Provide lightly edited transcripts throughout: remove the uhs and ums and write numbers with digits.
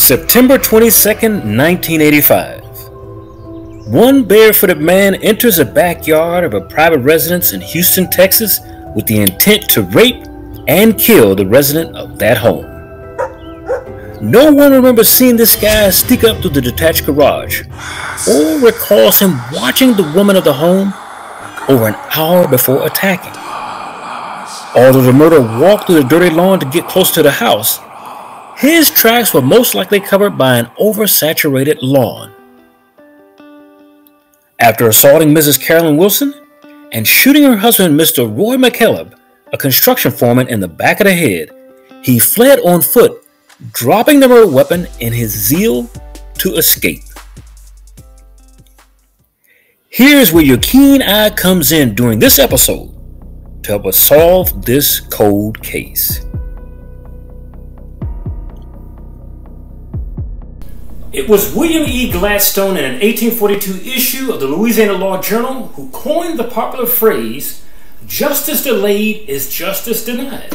September 22nd, 1985. One barefooted man enters the backyard of a private residence in Houston, Texas, with the intent to rape and kill the resident of that home. No one remembers seeing this guy sneak up to the detached garage, or recalls him watching the woman of the home over an hour before attacking. Although the murderer walked through the dirty lawn to get close to the house, his tracks were most likely covered by an oversaturated lawn. After assaulting Mrs. Carolyn Wilson and shooting her husband, Mr. Roy McKellop, a construction foreman, in the back of the head, he fled on foot, dropping the murder weapon in his zeal to escape. Here's where your keen eye comes in during this episode to help us solve this cold case. It was William E. Gladstone in an 1842 issue of the Louisiana Law Journal who coined the popular phrase, "Justice delayed is justice denied."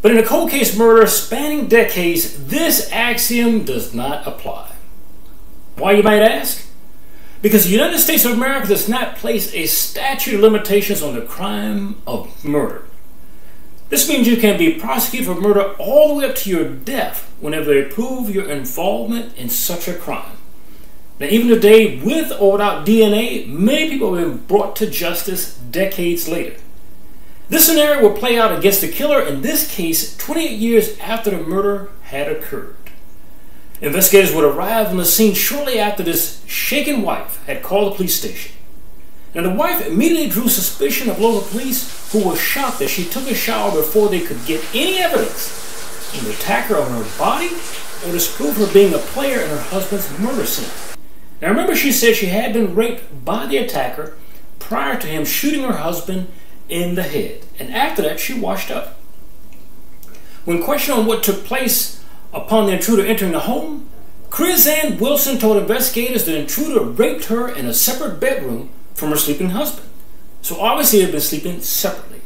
But in a cold case murder spanning decades, this axiom does not apply. Why, you might ask? Because the United States of America does not place a statute of limitations on the crime of murder. This means you can be prosecuted for murder all the way up to your death whenever they prove your involvement in such a crime. Now, even today, with or without DNA, many people have been brought to justice decades later. This scenario will play out against the killer, in this case, 28 years after the murder had occurred. Investigators would arrive on the scene shortly after this shaken wife had called the police station. Now, the wife immediately drew suspicion of local police, who were shocked that she took a shower before they could get any evidence in the attacker on her body or disprove her being a player in her husband's murder scene. Now, remember, she said she had been raped by the attacker prior to him shooting her husband in the head, and after that she washed up. When questioned on what took place upon the intruder entering the home, Krizanne Wilson told investigators the intruder raped her in a separate bedroom from her sleeping husband. So obviously they had been sleeping separately.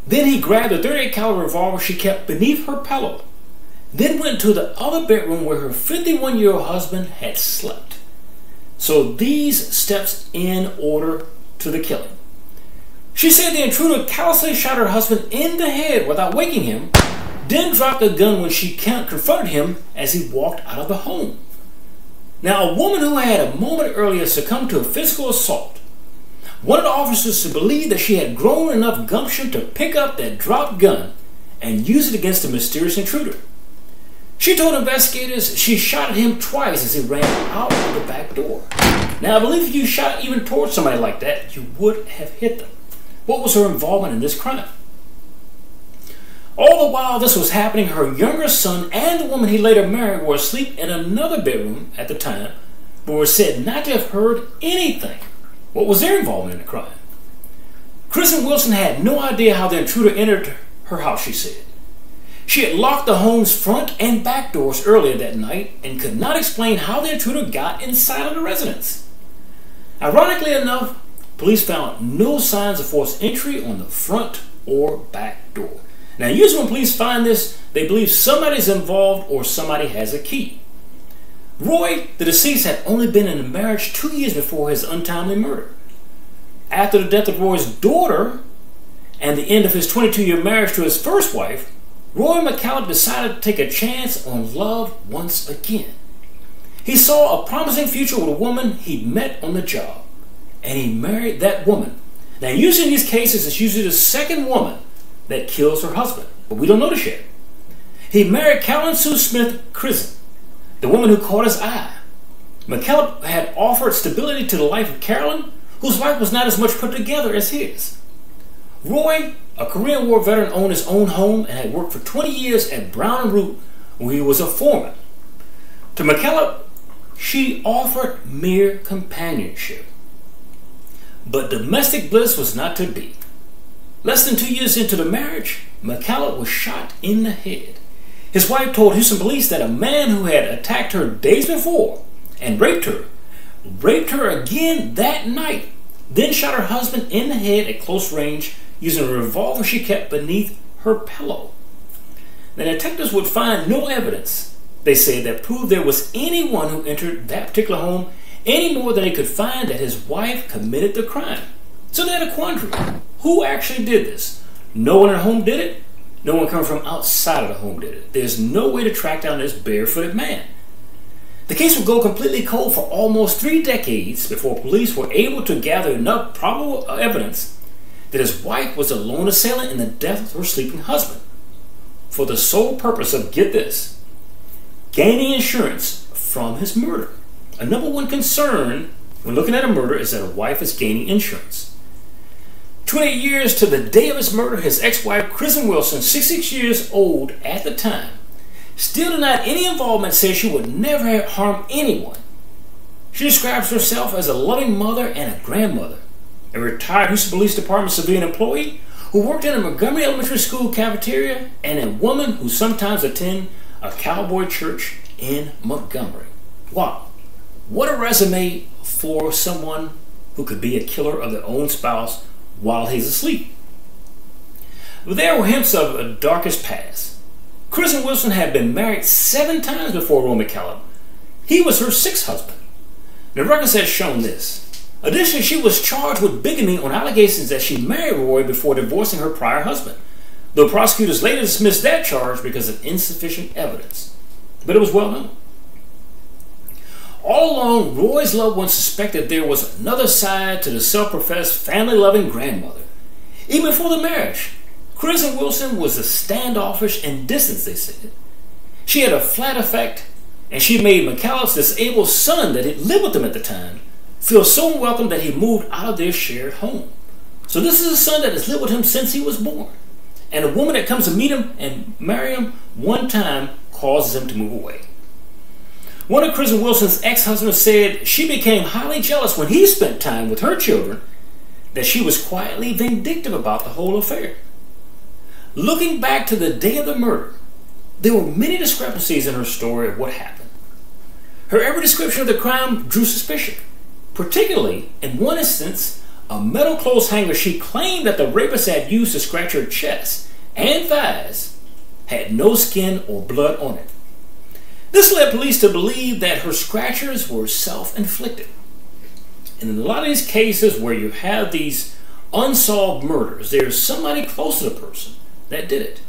Then he grabbed a .38 caliber revolver she kept beneath her pillow, then went to the other bedroom where her 51-year-old husband had slept. So these steps in order to the killing. She said the intruder callously shot her husband in the head without waking him, then dropped the gun when she confronted him as he walked out of the home. Now, a woman who had a moment earlier succumbed to a physical assault wanted officers to believe that she had grown enough gumption to pick up that dropped gun and use it against the mysterious intruder. She told investigators she shot at him twice as he ran out of the back door. Now, I believe if you shot even towards somebody like that, you would have hit them. What was her involvement in this crime? All the while this was happening, her younger son and the woman he later married were asleep in another bedroom at the time, but were said not to have heard anything. What was their involvement in the crime? Krizanne Wilson had no idea how the intruder entered her house, she said. She had locked the home's front and back doors earlier that night and could not explain how the intruder got inside of the residence. Ironically enough, police found no signs of forced entry on the front or back door. Now, usually when police find this, they believe somebody's involved or somebody has a key. Roy, the deceased, had only been in a marriage 2 years before his untimely murder. After the death of Roy's daughter and the end of his 22-year marriage to his first wife, Roy McKellop decided to take a chance on love once again. He saw a promising future with a woman he'd met on the job, and he married that woman. Now, usually in these cases, it's usually the second woman that kills her husband, but we don't know this yet. He married Carolyn Sue Smith Krizanne, the woman who caught his eye. McKellop had offered stability to the life of Carolyn, whose life was not as much put together as his. Roy, a Korean War veteran, owned his own home and had worked for 20 years at Brown and Root, where he was a foreman. To McKellop, she offered mere companionship. But domestic bliss was not to be. Less than 2 years into the marriage, McKellop was shot in the head. His wife told Houston police that a man who had attacked her days before and raped her again that night, then shot her husband in the head at close range using a revolver she kept beneath her pillow. The detectives would find no evidence They said that proved there was anyone who entered that particular home any more than they could find that his wife committed the crime. So they had a quandary. Who actually did this? No one at home did it. No one coming from outside of the home did it. There's no way to track down this barefooted man. The case would go completely cold for almost 3 decades before police were able to gather enough probable evidence that his wife was the lone assailant in the death of her sleeping husband, for the sole purpose of, get this, gaining insurance from his murder. A number one concern when looking at a murder is that a wife is gaining insurance. 28 years to the day of his murder, his ex-wife, Kristen Wilson, 66 years old at the time, still denied any involvement, said she would never harm anyone. She describes herself as a loving mother and a grandmother, a retired Houston Police Department civilian employee who worked in a Montgomery Elementary School cafeteria, and a woman who sometimes attended a cowboy church in Montgomery. Wow, what a resume for someone who could be a killer of their own spouse while he's asleep. But there were hints of a darkest past. Kristen Wilson had been married 7 times before Roy McCallum. He was her 6th husband. The records had shown this. Additionally, she was charged with bigamy on allegations that she married Roy before divorcing her prior husband, though prosecutors later dismissed that charge because of insufficient evidence. But it was well known. All along, Roy's loved ones suspected there was another side to the self-professed family-loving grandmother. Even before the marriage, Kristen Wilson was a standoffish and distant, they said. She had a flat affect, and she made McCallum's disabled son that had lived with them at the time feel so unwelcome that he moved out of their shared home. So this is a son that has lived with him since he was born. And a woman that comes to meet him and marry him one time causes him to move away. One of Kristen Wilson's ex-husbands said she became highly jealous when he spent time with her children, that she was quietly vindictive about the whole affair. Looking back to the day of the murder, there were many discrepancies in her story of what happened. Her every description of the crime drew suspicion. Particularly, in one instance, a metal clothes hanger she claimed that the rapist had used to scratch her chest and thighs had no skin or blood on it. This led police to believe that her scratches were self-inflicted. And in a lot of these cases where you have these unsolved murders, there's somebody close to the person that did it.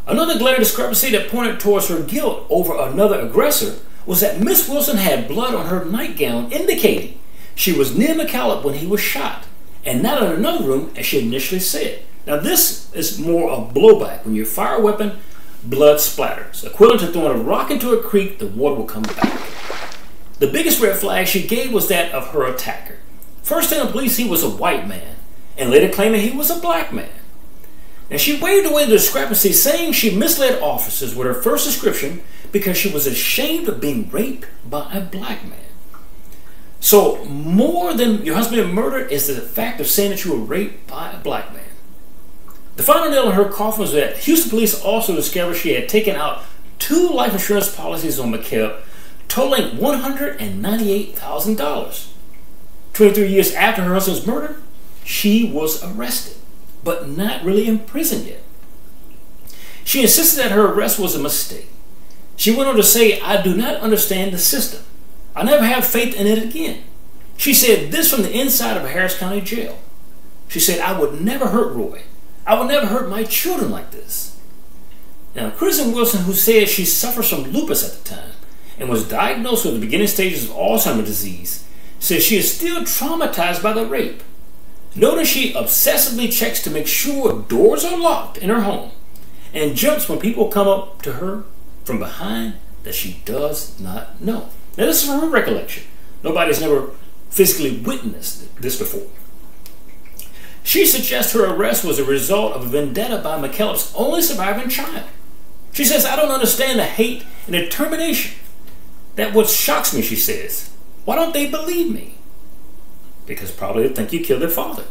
Another glaring discrepancy that pointed towards her guilt over another aggressor was that Miss Wilson had blood on her nightgown, indicating she was near McCallum when he was shot, and not in another room as she initially said. Now this is more of blowback. When you fire a weapon, blood splatters. Equivalent to throwing a rock into a creek, the water will come back. The biggest red flag she gave was that of her attacker. First telling police he was a white man, and later claiming he was a black man. And she waved away the discrepancy, saying she misled officers with her first description because she was ashamed of being raped by a black man. So more than your husband being murdered is the fact of saying that you were raped by a black man. The final nail in her coffin was that Houston police also discovered she had taken out 2 life insurance policies on McCallum, totaling $198,000. 23 years after her husband's murder, she was arrested, but not really in prison yet. She insisted that her arrest was a mistake. She went on to say, "I do not understand the system. I never have faith in it again." She said this from the inside of a Harris County jail. She said, "I would never hurt Roy. I would never hurt my children like this." Now, Kristen Wilson, who said she suffers from lupus at the time and was diagnosed with the beginning stages of Alzheimer's disease, says she is still traumatized by the rape. Notice she obsessively checks to make sure doors are locked in her home and jumps when people come up to her from behind that she does not know. Now, this is from her recollection. Nobody's never physically witnessed this before. She suggests her arrest was a result of a vendetta by McCallum's only surviving child. She says, "I don't understand the hate and determination. That what shocks me," she says. "Why don't they believe me?" Because probably they think you killed their father.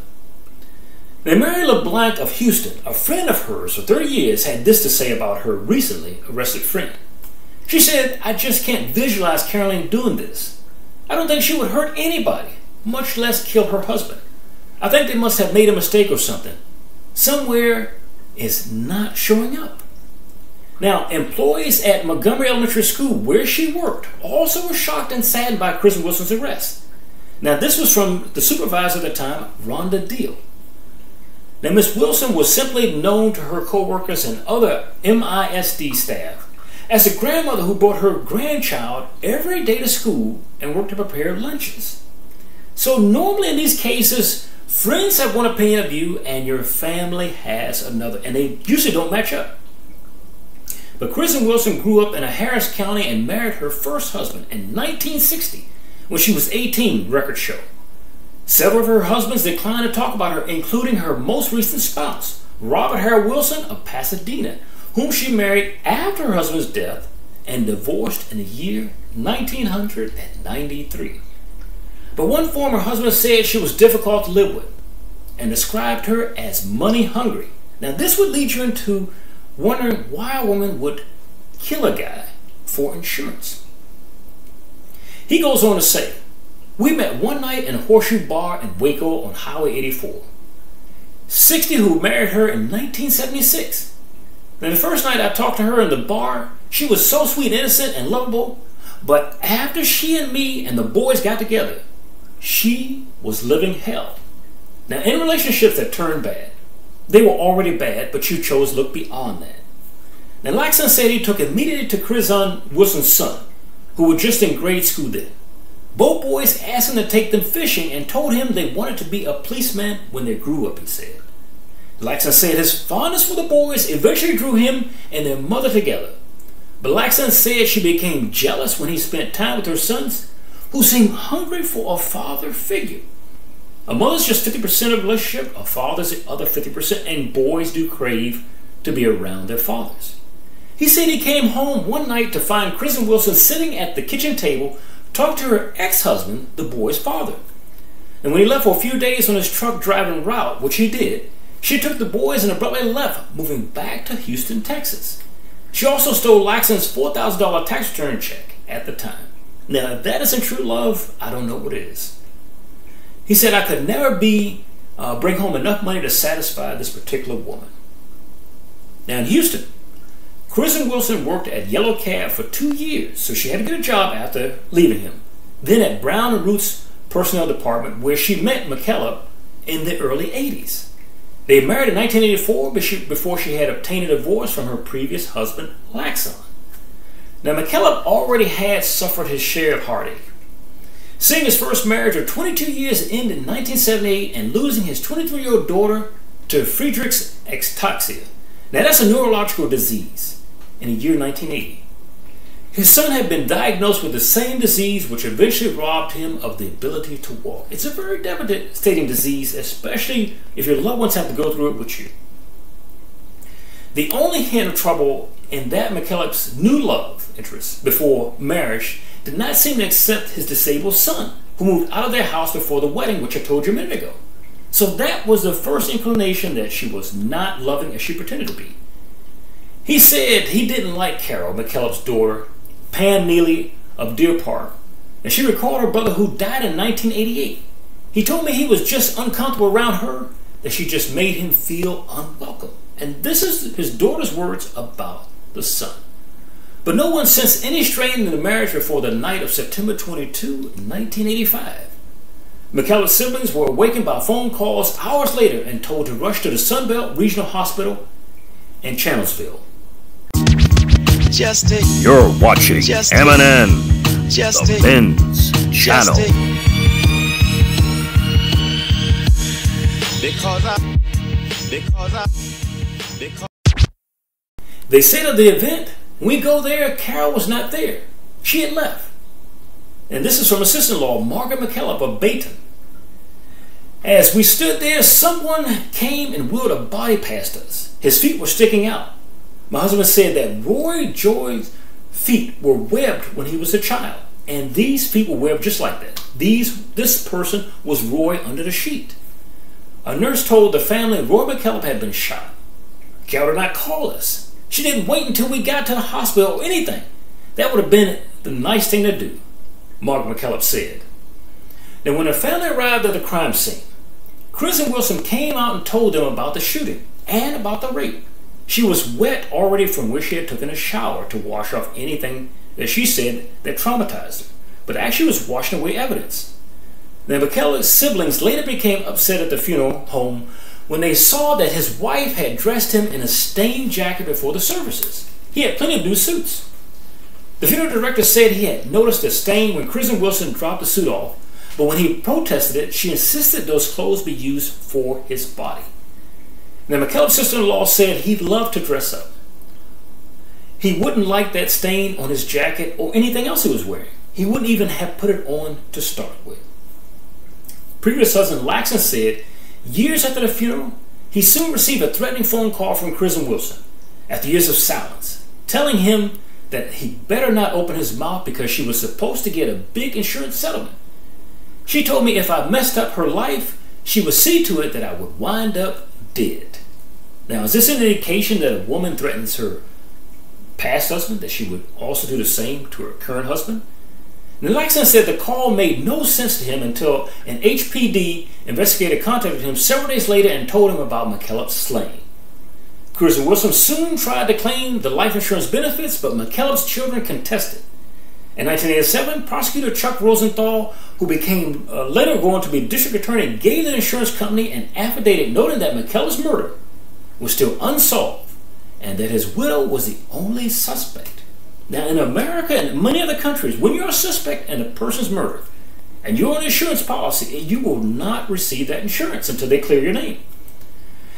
Now, Mary LeBlanc of Houston, a friend of hers for 30 years, had this to say about her recently arrested friend. She said, "I just can't visualize Caroline doing this. I don't think she would hurt anybody, much less kill her husband. I think they must have made a mistake or something. Somewhere it's not showing up." Now, employees at Montgomery Elementary School, where she worked, also were shocked and saddened by Kristen Wilson's arrest. Now, this was from the supervisor at the time, Rhonda Deal. Now, Miss Wilson was simply known to her co-workers and other MISD staff as the grandmother who brought her grandchild every day to school and worked to prepare lunches. So normally in these cases, friends have one opinion of you and your family has another, and they usually don't match up. But Kristen Wilson grew up in Harris County and married her first husband in 1960 when she was 18, records show. Several of her husbands declined to talk about her, including her most recent spouse, Robert Harold Wilson of Pasadena, whom she married after her husband's death and divorced in the year 1993. But one former husband said she was difficult to live with and described her as money hungry. Now this would lead you into wondering why a woman would kill a guy for insurance. He goes on to say, "We met one night in a Horseshoe Bar in Waco on Highway 84. 60 who married her in 1976. Now the first night I talked to her in the bar, she was so sweet, innocent, and lovable, but after she and me and the boys got together, she was living hell." Now in relationships that turn bad, they were already bad, but you chose to look beyond that. Now Laxton said he took immediately to Kristen Wilson's son, who were just in grade school then. Both boys asked him to take them fishing and told him they wanted to be a policeman when they grew up, he said. Laxton said his fondness for the boys eventually drew him and their mother together. But Laxton said she became jealous when he spent time with her sons, who seemed hungry for a father figure. A mother's just 50% of a relationship, a father's the other 50%, and boys do crave to be around their fathers. He said he came home one night to find Kristen Wilson sitting at the kitchen table talking to her ex-husband, the boy's father. And when he left for a few days on his truck driving route, which he did, she took the boys and abruptly left, moving back to Houston, Texas. She also stole Laxton's $4,000 tax return check at the time. Now, if that isn't true love, I don't know what is. He said, "I could never bring home enough money to satisfy this particular woman." Now in Houston, Kristen Wilson worked at Yellow Cab for 2 years, so she had to get a job after leaving him. Then at Brown and Root's personnel department, where she met McKillop in the early 80s. They married in 1984 before she had obtained a divorce from her previous husband, Laxton. Now McKillop already had suffered his share of heartache. Seeing his first marriage of 22 years end in 1978 and losing his 23-year-old daughter to Friedreich's ataxia. Now that's a neurological disease in the year 1980. His son had been diagnosed with the same disease, which eventually robbed him of the ability to walk. It's a very devastating disease, especially if your loved ones have to go through it with you. The only hint of trouble in that McKillop's new love interest before marriage did not seem to accept his disabled son, who moved out of their house before the wedding, which I told you a minute ago. So that was the first inclination that she was not loving as she pretended to be. He said he didn't like Carol, McKillop's daughter, Pam Neely of Deer Park, and she recalled her brother who died in 1988. He told me he was just uncomfortable around her, that she just made him feel unwelcome. And this is his daughter's words about the son. But no one sensed any strain in the marriage before the night of September 22, 1985. McKillop's siblings were awakened by phone calls hours later and told to rush to the Sunbelt Regional Hospital in Channelsville. You're watching MNN, the Men's Channel. They said of the event, when we go there, Carol was not there. She had left. And this is from assistant-in-law Margaret McKillop of Bayton. As we stood there, someone came and wheeled a body past us. His feet were sticking out. My husband said that Roy Joy's feet were webbed when he was a child. And these feet were webbed just like that. This person was Roy under the sheet. A nurse told the family Roy McKillop had been shot. Carol did not call us. She didn't wait until we got to the hospital or anything. That would have been the nice thing to do, Margaret McKillop said. Now when the family arrived at the crime scene, Kristen Wilson came out and told them about the shooting and about the rape. She was wet already from where she had taken a shower to wash off anything that she said that traumatized her, but actually was washing away evidence. Now, McKellar's siblings later became upset at the funeral home when they saw that his wife had dressed him in a stained jacket before the services. He had plenty of new suits. The funeral director said he had noticed the stain when Kristen Wilson dropped the suit off, but when he protested it, she insisted those clothes be used for his body. Now, McKellar's sister-in-law said he'd love to dress up. He wouldn't like that stain on his jacket or anything else he was wearing. He wouldn't even have put it on to start with. Previous husband Laxton said years after the funeral, he soon received a threatening phone call from Kristen Wilson after years of silence, telling him that he better not open his mouth because she was supposed to get a big insurance settlement. She told me if I messed up her life, she would see to it that I would wind up dead. Now, is this an indication that a woman threatens her past husband, that she would also do the same to her current husband? Now, Laxton said the call made no sense to him until an HPD investigator contacted him several days later and told him about McKellar's slaying. Kristen Wilson soon tried to claim the life insurance benefits, but McKellar's children contested. In 1987, prosecutor Chuck Rosenthal, who became later going to be district attorney, gave the insurance company an affidavit noting that McKellar's murder was still unsolved and that his widow was the only suspect. Now, in America and many other countries, when you're a suspect in a person's murder and you're on an insurance policy, you will not receive that insurance until they clear your name.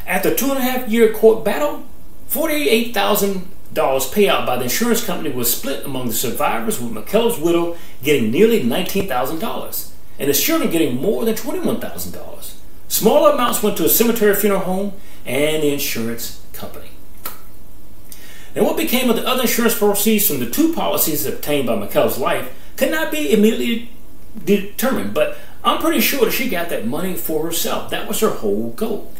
After a 2.5-year court battle, $48,000 payout by the insurance company was split among the survivors, with McKellar's widow getting nearly $19,000 and his children getting more than $21,000. Smaller amounts went to a cemetery funeral home and the insurance company. Now, what became of the other insurance proceeds from the two policies obtained by McKellar's life could not be immediately determined, but I'm pretty sure that she got that money for herself. That was her whole goal.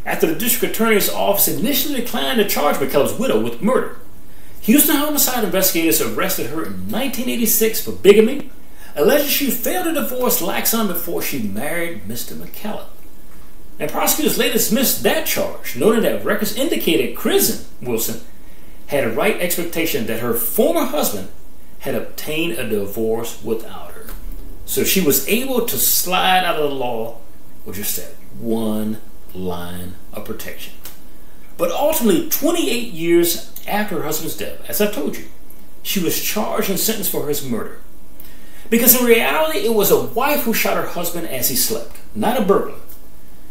After the district attorney's office initially declined to charge McKellar's widow with murder, Houston homicide investigators arrested her in 1986 for bigamy, alleging she failed to divorce Laxton before she married Mr. McKellar. And prosecutors later dismissed that charge, noting that records indicated Kristen Wilson had a right expectation that her former husband had obtained a divorce without her. So she was able to slide out of the law with just that one line of protection. But ultimately, 28 years after her husband's death, as I told you, she was charged and sentenced for his murder. Because in reality, it was a wife who shot her husband as he slept, not a burglar.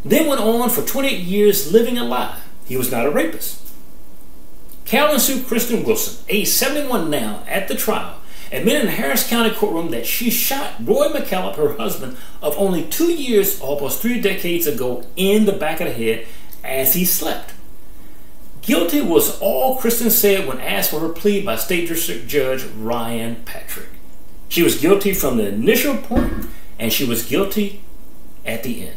Then went on for 28 years living a lie. He was not a rapist. Carolyn Sue Kristen Wilson, age 71 now, at the trial, admitted in Harris County courtroom that she shot Roy McKellar, her husband of only 2 years, almost 3 decades ago, in the back of the head as he slept. Guilty was all Kristen said when asked for her plea by State District Judge Ryan Patrick. She was guilty from the initial point, and she was guilty at the end.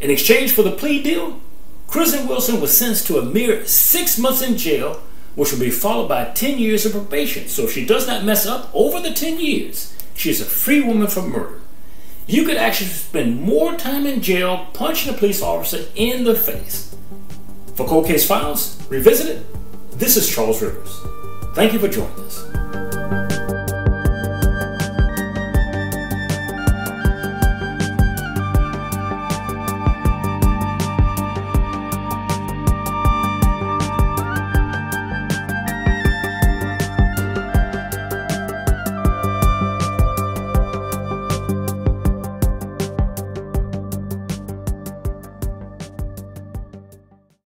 In exchange for the plea deal, Kristen Wilson was sentenced to a mere 6 months in jail, which will be followed by 10 years of probation. So if she does not mess up over the 10 years, she is a free woman for murder. You could actually spend more time in jail punching a police officer in the face. For Cold Case Files Revisited, this is Charles Rivers. Thank you for joining us.